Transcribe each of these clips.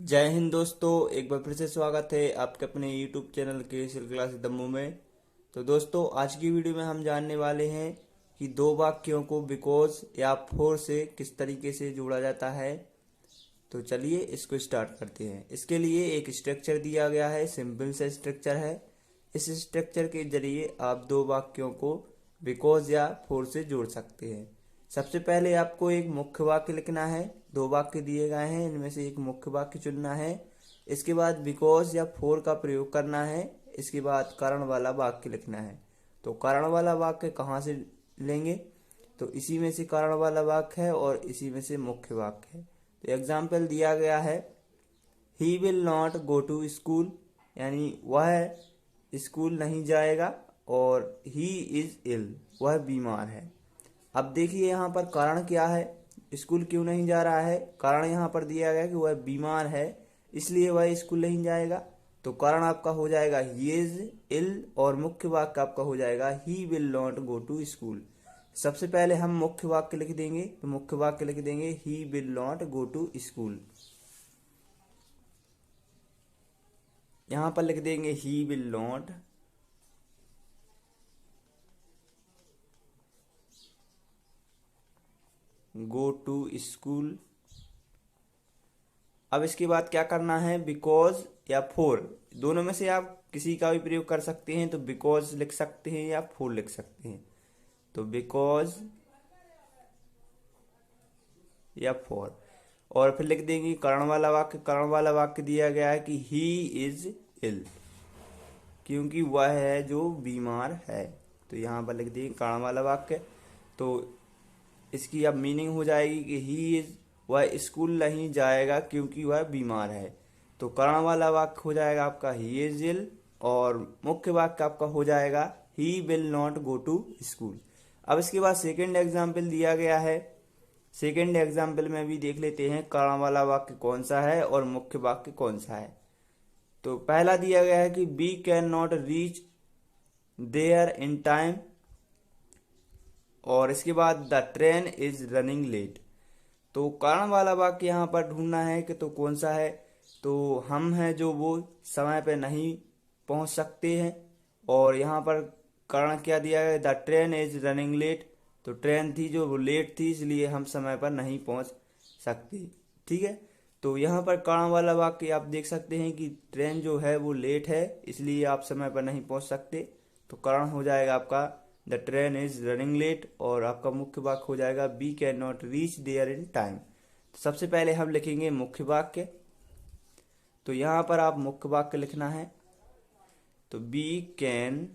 जय हिंद दोस्तों, एक बार फिर से स्वागत है आपके अपने YouTube चैनल के सिल क्लास दम्मू में। तो दोस्तों, आज की वीडियो में हम जानने वाले हैं कि दो वाक्यों को बिकॉज या फॉर से किस तरीके से जोड़ा जाता है। तो चलिए इसको स्टार्ट करते हैं। इसके लिए एक स्ट्रक्चर दिया गया है, सिंपल सा स्ट्रक्चर है। इस स्ट्रक्चर के जरिए आप दो वाक्यों को बिकॉज या फॉर से जोड़ सकते हैं। सबसे पहले आपको एक मुख्य वाक्य लिखना है। दो वाक्य दिए गए हैं, इनमें से एक मुख्य वाक्य चुनना है। इसके बाद बिकॉज या फॉर का प्रयोग करना है। इसके बाद कारण वाला वाक्य लिखना है। तो कारण वाला वाक्य कहाँ से लेंगे? तो इसी में से कारण वाला वाक्य है और इसी में से मुख्य वाक्य है। तो एग्जाम्पल दिया गया है, he will not go to school, यानी वह स्कूल नहीं जाएगा। और ही इज इल, वह बीमार है। अब देखिए यहाँ पर कारण क्या है, स्कूल क्यों नहीं जा रहा है। कारण यहाँ पर दिया गया कि वह बीमार है, इसलिए वह स्कूल नहीं जाएगा। तो कारण आपका हो जाएगा ही इज इल और मुख्य वाक्य आपका हो जाएगा he will not go to school. सबसे पहले हम मुख्य वाक्य लिख देंगे। तो मुख्य वाक्य लिख देंगे he will not go to school. यहाँ पर लिख देंगे he will not go to school. अब इसके बाद क्या करना है, बिकॉज या फोर, दोनों में से आप किसी का भी प्रयोग कर सकते हैं। तो बिकॉज लिख सकते हैं या फोर लिख सकते हैं। तो बिकॉज या फोर। और फिर लिख देंगे कारण वाला वाक्य। कारण वाला वाक्य दिया गया है कि ही इज इल, क्योंकि वह है जो बीमार है। तो यहाँ पर लिख देंगे कारण वाला वाक्य। तो इसकी अब मीनिंग हो जाएगी कि ही इज, वह स्कूल नहीं जाएगा क्योंकि वह बीमार है। तो कारण वाला वाक्य हो जाएगा आपका ही इज इल और मुख्य वाक्य आपका हो जाएगा he will not go to school. अब इसके बाद सेकेंड एग्जाम्पल दिया गया है। सेकेंड एग्जाम्पल में भी देख लेते हैं कारण वाला वाक्य कौन सा है और मुख्य वाक्य कौन सा है। तो पहला दिया गया है कि we can not reach there in time, और इसके बाद the train is running late. तो कारण वाला वाक्य यहाँ पर ढूंढना है कि तो कौन सा है। तो हम हैं जो वो समय पे नहीं पहुंच सकते हैं। और यहाँ पर कारण क्या दिया है, the train is running late. तो ट्रेन थी जो वो लेट थी, इसलिए हम समय पर नहीं पहुंच सकते। ठीक है। तो यहाँ पर कारण वाला वाक्य आप देख सकते हैं कि ट्रेन जो है वो लेट है, इसलिए आप समय पर नहीं पहुंच सकते। तो कारण हो जाएगा आपका the train is running late और आपका मुख्य वाक्य हो जाएगा we can not reach there in time. तो सबसे पहले हम लिखेंगे मुख्य वाक्य। तो यहाँ पर आप मुख्य वाक्य लिखना है। तो बी कैन,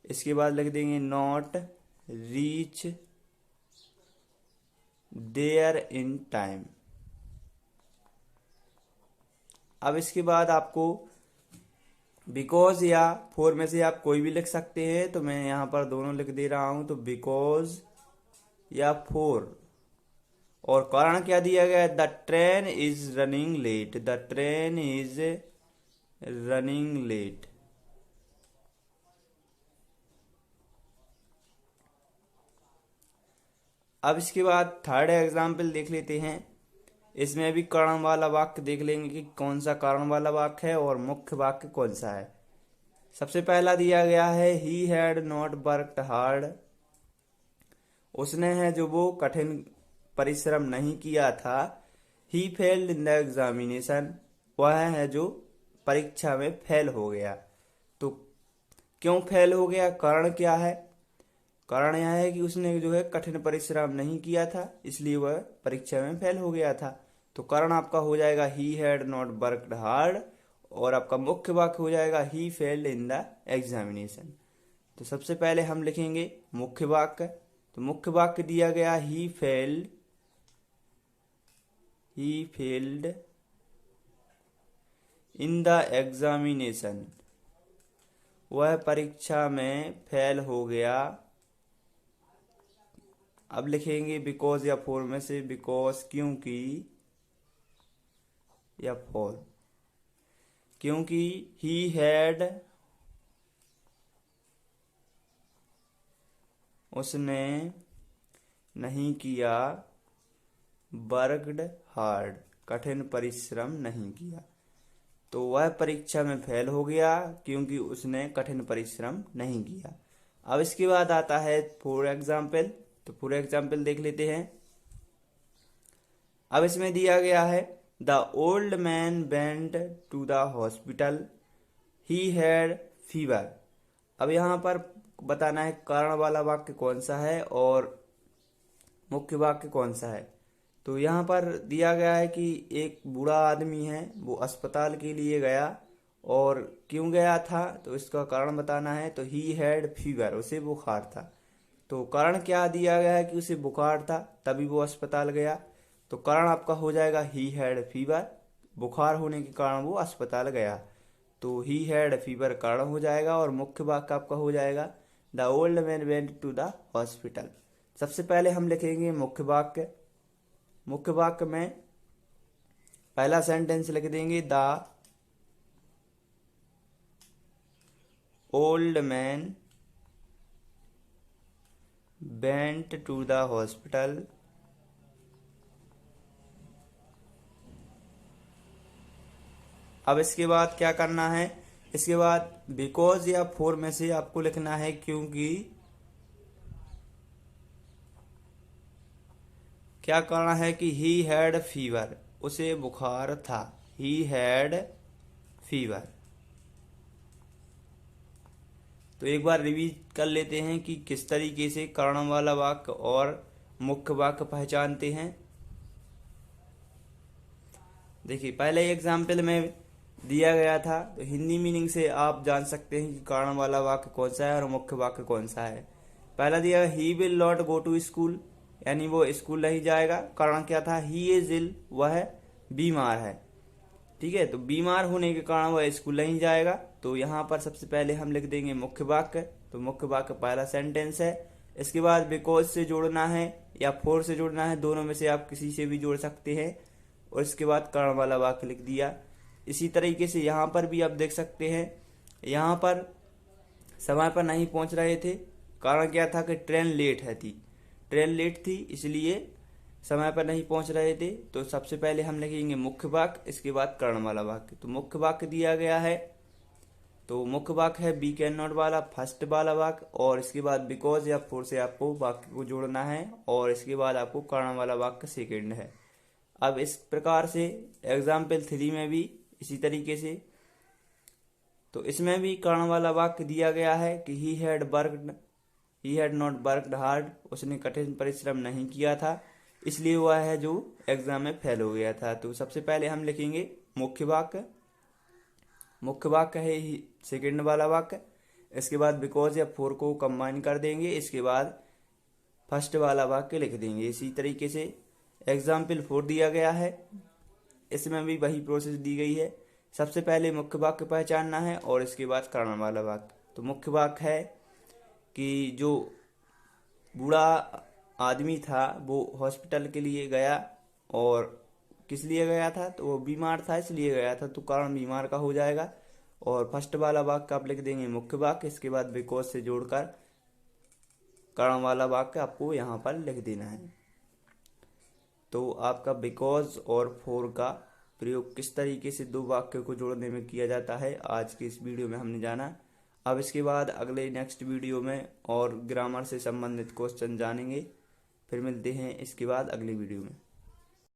इसके बाद लिख देंगे not reach there in time. अब इसके बाद आपको बिकॉज या फोर में से आप कोई भी लिख सकते हैं। तो मैं यहाँ पर दोनों लिख दे रहा हूं। तो बिकॉज या फोर, और कारण क्या दिया गया है, the train is running late. The train is running late. अब इसके बाद थर्ड एग्जाम्पल देख लेते हैं। इसमें भी कारण वाला वाक्य देख लेंगे कि कौन सा कारण वाला वाक्य है और मुख्य वाक्य कौन सा है। सबसे पहला दिया गया है he had not worked hard. उसने है जो वो कठिन परिश्रम नहीं किया था। He failed in the examination, वह है जो परीक्षा में फेल हो गया। तो क्यों फेल हो गया, कारण क्या है? कारण यह है कि उसने जो है कठिन परिश्रम नहीं किया था, इसलिए वह परीक्षा में फेल हो गया था। तो कारण आपका हो जाएगा he had not worked hard और आपका मुख्य वाक्य हो जाएगा he failed in the examination. तो सबसे पहले हम लिखेंगे मुख्य वाक्य। तो मुख्य वाक्य दिया गया he failed in the examination, वह परीक्षा में फेल हो गया। अब लिखेंगे बिकॉज या फॉर में से, बिकॉज क्योंकि, या फॉर क्योंकि ही हैड, उसने नहीं किया वर्कड हार्ड, कठिन परिश्रम नहीं किया। तो वह परीक्षा में फेल हो गया क्योंकि उसने कठिन परिश्रम नहीं किया। अब इसके बाद आता है फॉर एग्जाम्पल। तो फॉर एग्जाम्पल देख लेते हैं। अब इसमें दिया गया है the old man went to the hospital, he had fever. अब यहाँ पर बताना है कारण वाला वाक्य कौन सा है और मुख्य वाक्य कौन सा है। तो यहाँ पर दिया गया है कि एक बूढ़ा आदमी है, वो अस्पताल के लिए गया और क्यों गया था तो इसका कारण बताना है। तो ही हैड फीवर, उसे बुखार था। तो कारण क्या दिया गया है कि उसे बुखार था तभी वो अस्पताल गया। तो कारण आपका हो जाएगा ही हैड फीवर, बुखार होने के कारण वो अस्पताल गया। तो ही हैड फीवर कारण हो जाएगा और मुख्य वाक्य आपका हो जाएगा the old man went to the hospital. सबसे पहले हम लिखेंगे मुख्य वाक्य। मुख्य वाक्य में पहला सेंटेंस लिख देंगे the old man went to the hospital, अब इसके बाद क्या करना है, इसके बाद बिकॉज या फॉर में से आपको लिखना है क्योंकि। क्या करना है कि ही हैड फीवर, उसे बुखार था, ही हैड फीवर। तो एक बार रिवीज कर लेते हैं कि किस तरीके से कारण वाला वाक्य और मुख्य वाक्य पहचानते हैं। देखिए पहले एग्जाम्पल में दिया गया था, तो हिंदी मीनिंग से आप जान सकते हैं कि कारण वाला वाक्य कौन सा है और मुख्य वाक्य कौन सा है। पहला दिया he will not go to school, यानी वो स्कूल नहीं जाएगा। कारण क्या था, ही इज इल, वह बीमार है। ठीक है, तो बीमार होने के कारण वह स्कूल नहीं जाएगा। तो यहाँ पर सबसे पहले हम लिख देंगे मुख्य वाक्य। तो मुख्य वाक्य पहला सेंटेंस है। इसके बाद बिकॉज से जोड़ना है या फॉर से जोड़ना है, दोनों में से आप किसी से भी जोड़ सकते हैं। और इसके बाद कारण वाला वाक्य लिख दिया। इसी तरीके से यहाँ पर भी आप देख सकते हैं, यहाँ पर समय पर नहीं पहुंच रहे थे। कारण क्या था कि ट्रेन लेट थी, ट्रेन लेट थी इसलिए समय पर नहीं पहुंच रहे थे। तो सबसे पहले हम लिखेंगे मुख्य वाक्य, इसके बाद कारण वाला वाक्य। तो मुख्य वाक्य दिया गया है, तो मुख्य वाक्य है बी कैन नॉट वाला फर्स्ट वाला वाक्य, और इसके बाद बिकॉज या फॉर से आपको वाक्य को जोड़ना है, और इसके बाद आपको कारण वाला वाक्य सेकेंड है। अब इस प्रकार से एग्जाम्पल 3 में भी इसी तरीके से, तो इसमें भी कारण वाला वाक्य दिया गया है कि he had not worked hard, उसने कठिन परिश्रम नहीं किया था, इसलिए वह है जो एग्जाम में फेल हो गया था। तो सबसे पहले हम लिखेंगे मुख्य वाक्य। मुख्य वाक्य है सेकेंड वाला वाक्य। इसके बाद बिकॉज या फॉर को कंबाइन कर देंगे, इसके बाद फर्स्ट वाला वाक्य लिख देंगे। इसी तरीके से एग्जाम्पल 4 दिया गया है, इसमें भी वही प्रोसेस दी गई है। सबसे पहले मुख्य वाक्य पहचानना है और इसके बाद कारण वाला वाक्य। तो मुख्य वाक्य है कि जो बूढ़ा आदमी था वो हॉस्पिटल के लिए गया, और किस लिए गया था, तो वो बीमार था इसलिए गया था, तो कारण बीमार का हो जाएगा। और फर्स्ट वाला वाक्य आप लिख देंगे मुख्य वाक्य, इसके बाद बिकॉज से जोड़कर कारण वाला वाक्य आपको यहाँ पर लिख देना है। तो आपका बिकॉज और फॉर का प्रयोग किस तरीके से दो वाक्यों को जोड़ने में किया जाता है, आज की इस वीडियो में हमने जाना। अब इसके बाद अगले नेक्स्ट वीडियो में और ग्रामर से संबंधित क्वेश्चन जानेंगे। फिर मिलते हैं इसके बाद अगली वीडियो में।